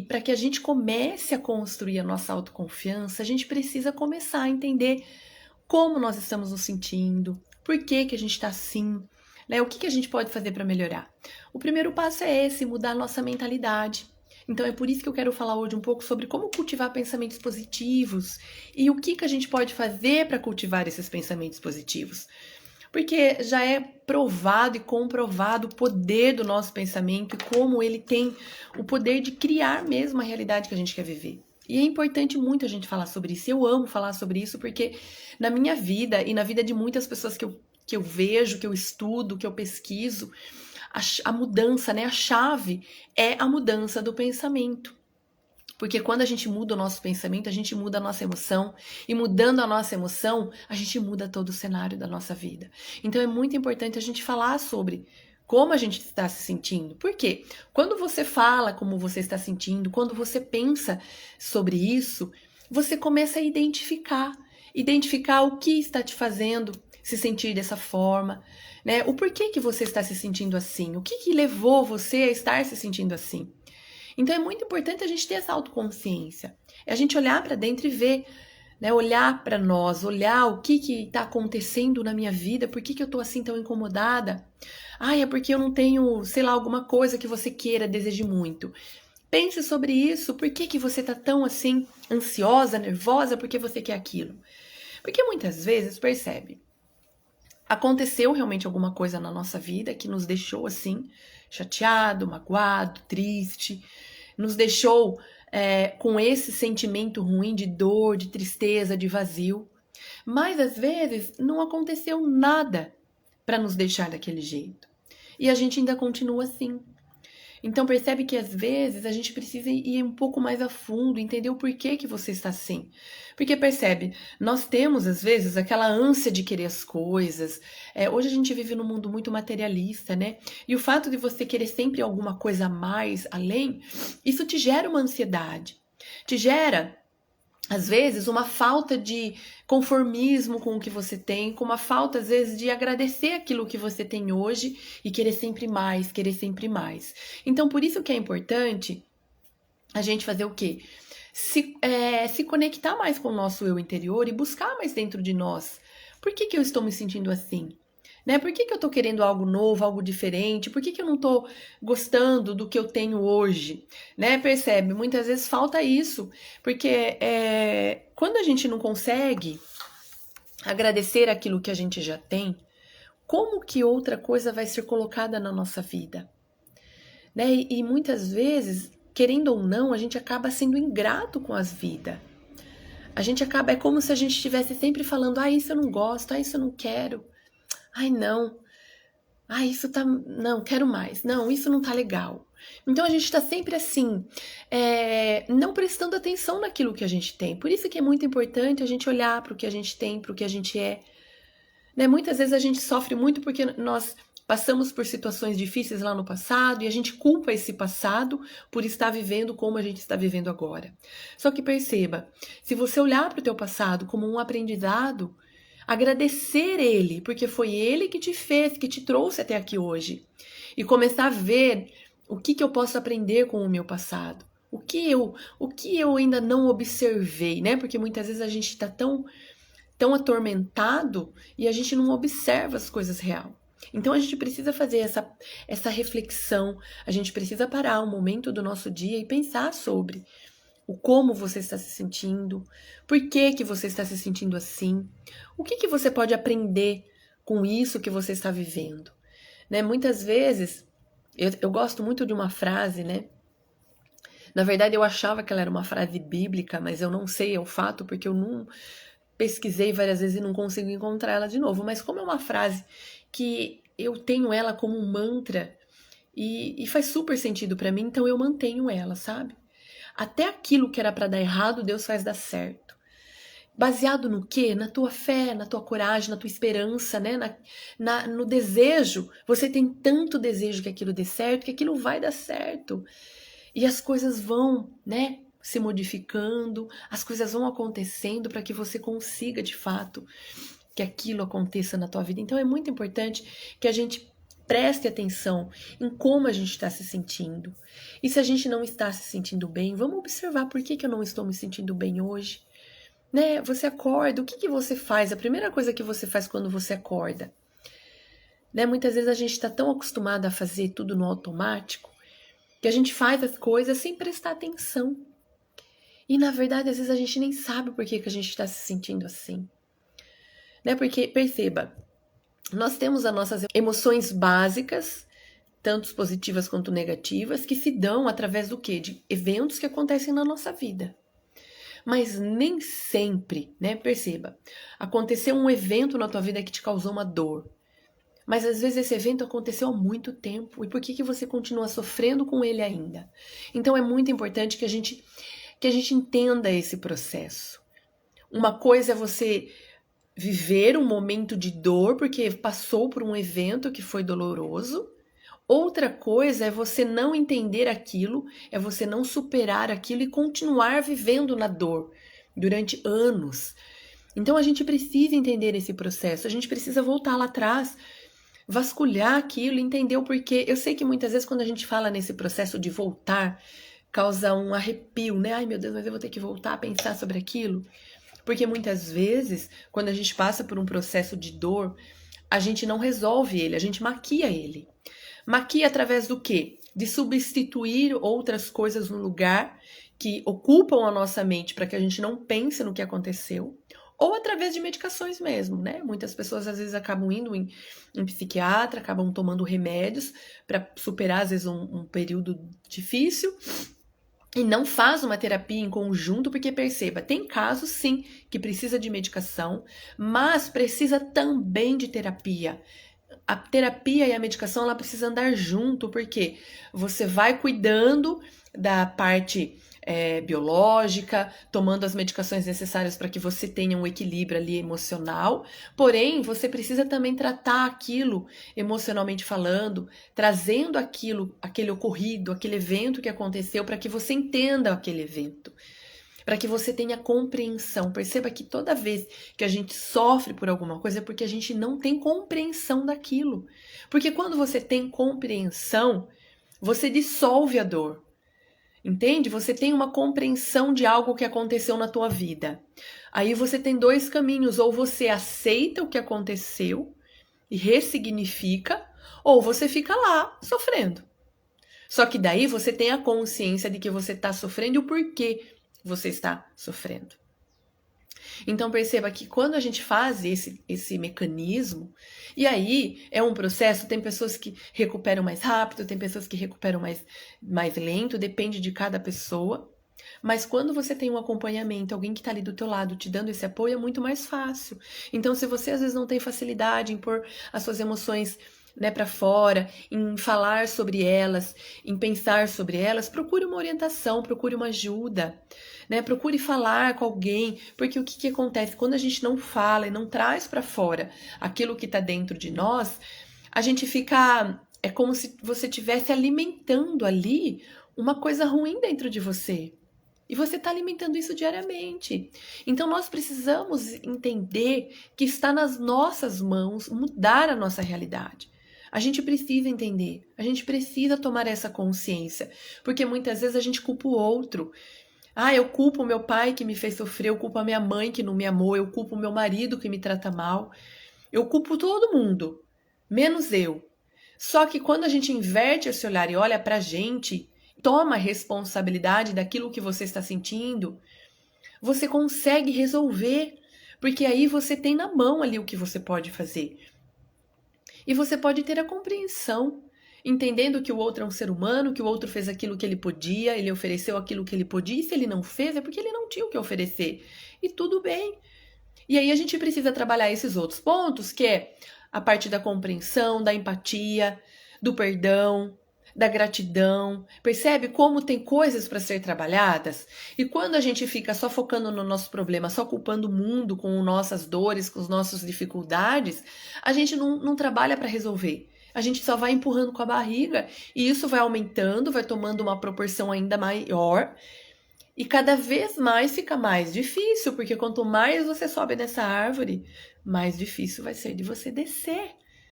para que a gente comece a construir a nossa autoconfiança, a gente precisa começar a entender como nós estamos nos sentindo, por que que a gente está assim, né? O que que a gente pode fazer para melhorar? O primeiro passo é esse, mudar a nossa mentalidade. Então é por isso que eu quero falar hoje um pouco sobre como cultivar pensamentos positivos e o que que a gente pode fazer para cultivar esses pensamentos positivos. Porque já é provado e comprovado o poder do nosso pensamento e como ele tem o poder de criar mesmo a realidade que a gente quer viver. E é importante muito a gente falar sobre isso. Eu amo falar sobre isso porque na minha vida e na vida de muitas pessoas que eu vejo, que eu estudo, que eu pesquiso, a mudança, né, a chave é a mudança do pensamento. Porque quando a gente muda o nosso pensamento, a gente muda a nossa emoção. E mudando a nossa emoção, a gente muda todo o cenário da nossa vida. Então é muito importante a gente falar sobre como a gente está se sentindo. Por quê? Quando você fala como você está sentindo, quando você pensa sobre isso, você começa a identificar. Identificar o que está te fazendo se sentir dessa forma, né? O porquê que você está se sentindo assim. O que levou você a estar se sentindo assim. Então é muito importante a gente ter essa autoconsciência. É a gente olhar para dentro e ver, né? Olhar para nós, olhar o que está acontecendo na minha vida, por que eu estou assim tão incomodada? Ah, é porque eu não tenho, sei lá, alguma coisa que você queira, deseje muito. Pense sobre isso, por que você está tão assim, ansiosa, nervosa, porque você quer aquilo? Porque muitas vezes, percebe, aconteceu realmente alguma coisa na nossa vida que nos deixou assim, chateado, magoado, triste, nos deixou com esse sentimento ruim de dor, de tristeza, de vazio. Mas às vezes não aconteceu nada para nos deixar daquele jeito. E a gente ainda continua assim. Então percebe que às vezes a gente precisa ir um pouco mais a fundo, entender o porquê que você está assim. Porque percebe, nós temos às vezes aquela ânsia de querer as coisas. Hoje a gente vive num mundo muito materialista, né? E o fato de você querer sempre alguma coisa a mais, além, isso te gera uma ansiedade. Te gera às vezes, uma falta de conformismo com o que você tem, com uma falta, às vezes, de agradecer aquilo que você tem hoje e querer sempre mais, querer sempre mais. Então, por isso que é importante a gente fazer o quê? Se conectar mais com o nosso eu interior e buscar mais dentro de nós. Por que eu estou me sentindo assim? Né? Por que eu tô querendo algo novo, algo diferente? Por que eu não tô gostando do que eu tenho hoje? Né? Percebe? Muitas vezes falta isso, porque quando a gente não consegue agradecer aquilo que a gente já tem, como que outra coisa vai ser colocada na nossa vida? Né? E muitas vezes, querendo ou não, a gente acaba sendo ingrato com as vidas. A gente acaba, é como se a gente estivesse sempre falando, ah, isso eu não gosto, ah, isso eu não quero, ai, não. Ah, isso tá. Não, quero mais. Não, isso não tá legal. Então a gente tá sempre assim, não prestando atenção naquilo que a gente tem. Por isso que é muito importante a gente olhar para o que a gente tem, para o que a gente é. Né? Muitas vezes a gente sofre muito porque nós passamos por situações difíceis lá no passado e a gente culpa esse passado por estar vivendo como a gente está vivendo agora. Só que perceba, se você olhar para o teu passado como um aprendizado, agradecer ele, porque foi ele que te fez, que te trouxe até aqui hoje. E começar a ver o que eu posso aprender com o meu passado. O que eu ainda não observei, né? Porque muitas vezes a gente está tão atormentado e a gente não observa as coisas real. Então a gente precisa fazer essa reflexão, a gente precisa parar um momento do nosso dia e pensar sobre o como você está se sentindo, por que você está se sentindo assim, o que você pode aprender com isso que você está vivendo. Né? Muitas vezes, eu gosto muito de uma frase, né? Na verdade, eu achava que ela era uma frase bíblica, mas eu não sei, é o fato, porque eu não pesquisei várias vezes e não consigo encontrar ela de novo. Mas como é uma frase que eu tenho ela como um mantra e faz super sentido para mim, então eu mantenho ela, sabe? Até aquilo que era para dar errado, Deus faz dar certo. Baseado no quê? Na tua fé, na tua coragem, na tua esperança, né? No desejo. Você tem tanto desejo que aquilo dê certo, que aquilo vai dar certo. E as coisas vão, né? Se modificando, as coisas vão acontecendo para que você consiga, de fato, que aquilo aconteça na tua vida. Então é muito importante que a gente preste atenção em como a gente está se sentindo. E se a gente não está se sentindo bem, vamos observar por que eu não estou me sentindo bem hoje. Né? Você acorda, o que você faz? A primeira coisa que você faz quando você acorda? Né? Muitas vezes a gente está tão acostumado a fazer tudo no automático que a gente faz as coisas sem prestar atenção. E na verdade, às vezes a gente nem sabe por que a gente está se sentindo assim. Né? Porque, perceba, nós temos as nossas emoções básicas, tanto positivas quanto negativas, que se dão através do quê? De eventos que acontecem na nossa vida. Mas nem sempre, né? Perceba, aconteceu um evento na tua vida que te causou uma dor. Mas às vezes esse evento aconteceu há muito tempo. E por que você continua sofrendo com ele ainda? Então é muito importante que a gente entenda esse processo. Uma coisa é você viver um momento de dor porque passou por um evento que foi doloroso. Outra coisa é você não entender aquilo, é você não superar aquilo e continuar vivendo na dor durante anos. Então a gente precisa entender esse processo, a gente precisa voltar lá atrás, vasculhar aquilo, entender o porquê. Eu sei que muitas vezes quando a gente fala nesse processo de voltar, causa um arrepio, né? Ai meu Deus, mas eu vou ter que voltar a pensar sobre aquilo. Porque muitas vezes, quando a gente passa por um processo de dor, a gente não resolve ele, a gente maquia ele. Maquia através do quê? De substituir outras coisas no lugar que ocupam a nossa mente para que a gente não pense no que aconteceu, ou através de medicações mesmo, né? Muitas pessoas às vezes acabam indo em psiquiatra, acabam tomando remédios para superar às vezes um período difícil e não faz uma terapia em conjunto, porque perceba, tem casos sim que precisa de medicação, mas precisa também de terapia. A terapia e a medicação, ela precisa andar junto, porque você vai cuidando da parte biológica, tomando as medicações necessárias para que você tenha um equilíbrio ali emocional, porém, você precisa também tratar aquilo emocionalmente falando, trazendo aquele ocorrido, aquele evento que aconteceu, para que você entenda aquele evento. Para que você tenha compreensão. Perceba que toda vez que a gente sofre por alguma coisa é porque a gente não tem compreensão daquilo. Porque quando você tem compreensão, você dissolve a dor. Entende? Você tem uma compreensão de algo que aconteceu na tua vida. Aí você tem dois caminhos. Ou você aceita o que aconteceu e ressignifica, ou você fica lá sofrendo. Só que daí você tem a consciência de que você está sofrendo e o porquê você está sofrendo. Então perceba que quando a gente faz esse mecanismo, e aí é um processo, tem pessoas que recuperam mais rápido, tem pessoas que recuperam mais lento, depende de cada pessoa. Mas quando você tem um acompanhamento, alguém que está ali do teu lado te dando esse apoio, é muito mais fácil. Então se você às vezes não tem facilidade em pôr as suas emoções, né, para fora, em falar sobre elas, em pensar sobre elas, procure uma orientação, procure uma ajuda, né? Procure falar com alguém, porque o que acontece quando a gente não fala e não traz para fora aquilo que está dentro de nós, a gente fica, é como se você estivesse alimentando ali uma coisa ruim dentro de você. E você está alimentando isso diariamente. Então nós precisamos entender que está nas nossas mãos mudar a nossa realidade. A gente precisa entender, a gente precisa tomar essa consciência, porque muitas vezes a gente culpa o outro. Ah, eu culpo o meu pai que me fez sofrer, eu culpo a minha mãe que não me amou, eu culpo o meu marido que me trata mal. Eu culpo todo mundo, menos eu. Só que quando a gente inverte esse olhar e olha pra gente, toma a responsabilidade daquilo que você está sentindo, você consegue resolver, porque aí você tem na mão ali o que você pode fazer. E você pode ter a compreensão, entendendo que o outro é um ser humano, que o outro fez aquilo que ele podia, ele ofereceu aquilo que ele podia, e se ele não fez é porque ele não tinha o que oferecer. E tudo bem. E aí a gente precisa trabalhar esses outros pontos, que é a parte da compreensão, da empatia, do perdão, da gratidão. Percebe como tem coisas para ser trabalhadas? E quando a gente fica só focando no nosso problema, só culpando o mundo com nossas dores, com as nossas dificuldades, a gente não trabalha para resolver. A gente só vai empurrando com a barriga e isso vai aumentando, vai tomando uma proporção ainda maior. E cada vez mais fica mais difícil, porque quanto mais você sobe nessa árvore, mais difícil vai ser de você descer.